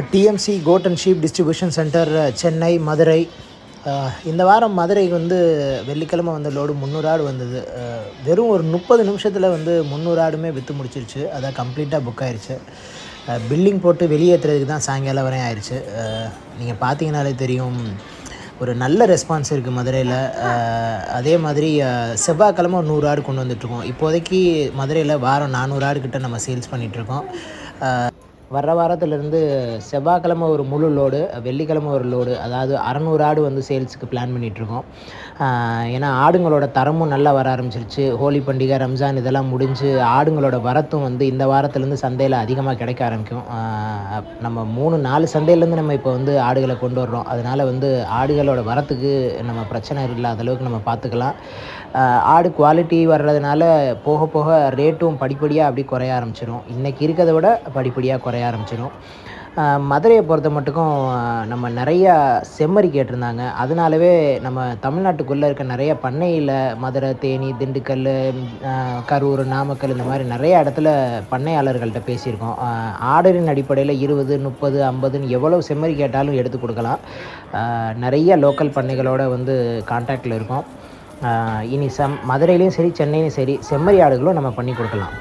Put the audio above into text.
TMC goat and sheep distribution centre Chennai Madurai. இந்த வாரம் மதுரைக்கு வந்து வெள்ளிக்கிழமை வந்து லோடு 300 ஆடு வந்தது. வெறும் ஒரு 30 நிமிஷத்தில் வந்து 300 ஆடுமே விற்று முடிச்சிருச்சு. அதான் கம்ப்ளீட்டாக புக் ஆயிடுச்சு. பில்லிங் போட்டு வெளியேற்றுறதுக்கு தான் சாயங்காலம் வரையும் ஆயிடுச்சு. நீங்கள் பார்த்தீங்கனாலே தெரியும், ஒரு நல்ல ரெஸ்பான்ஸ் இருக்குது மதுரையில். அதே மாதிரி செவ்வாய்க்கிழமை ஒரு 100 ஆடு கொண்டு வந்துட்ருக்கோம். இப்போதைக்கு மதுரையில் வாரம் 400 ஆடு கிட்ட நம்ம சேல்ஸ் பண்ணிகிட்ருக்கோம். வர்ற வாரத்துலேருந்து செவ்வாய்க்கிழமை ஒரு முழு லோடு, வெள்ளிக்கிழமை ஒரு லோடு, அதாவது 600 ஆடு வந்து சேல்ஸுக்கு பிளான் பண்ணிகிட்ருக்கோம். ஏன்னா ஆடுங்களோட தரமும் நல்லா வர ஆரம்பிச்சிருச்சு. ஹோலி பண்டிகை, ரம்ஜான் இதெல்லாம் முடிஞ்சு ஆடுங்களோட வரத்தும் வந்து இந்த வாரத்துலேருந்து சந்தையில் அதிகமாக கிடைக்க ஆரம்பிக்கும். நம்ம 3-4 சந்தையிலேருந்து நம்ம இப்போ வந்து ஆடுகளை கொண்டு வர்றோம். அதனால் வந்து ஆடுகளோட வரத்துக்கு நம்ம பிரச்சனை இல்லாத அளவுக்கு நம்ம பார்த்துக்கலாம். ஆடு குவாலிட்டி வர்றதுனால போக போக ரேட்டும் படிப்படியாக அப்படி குறைய ஆரம்பிச்சிடும். இன்றைக்கி இருக்கிறத விட படிப்படியாக குறைய ஆரம்பிச்சிடும். மதுரையை பொறுத்த மட்டுக்கும் நம்ம நிறையா செம்மறி கேட்டிருந்தாங்க. அதனாலவே நம்ம தமிழ்நாட்டுக்குள்ளே இருக்க நிறைய பண்ணையில் மதுரை, தேனி, திண்டுக்கல், கரூர், நாமக்கல் இந்த மாதிரி நிறைய இடத்துல பண்ணையாளர்கள்ட்ட பேசியிருக்கோம். ஆர்டரின் அடிப்படையில் 20, 30, 50ன்னு எவ்வளோ செம்மறி கேட்டாலும் எடுத்து கொடுக்கலாம். நிறைய லோக்கல் பண்ணைகளோடு வந்து கான்டாக்டில் இருக்கோம். இனி மதுரையிலையும் சரி, சென்னையிலையும் சரி செம்மறி ஆடுகளும் நம்ம பண்ணி கொடுக்கலாம்.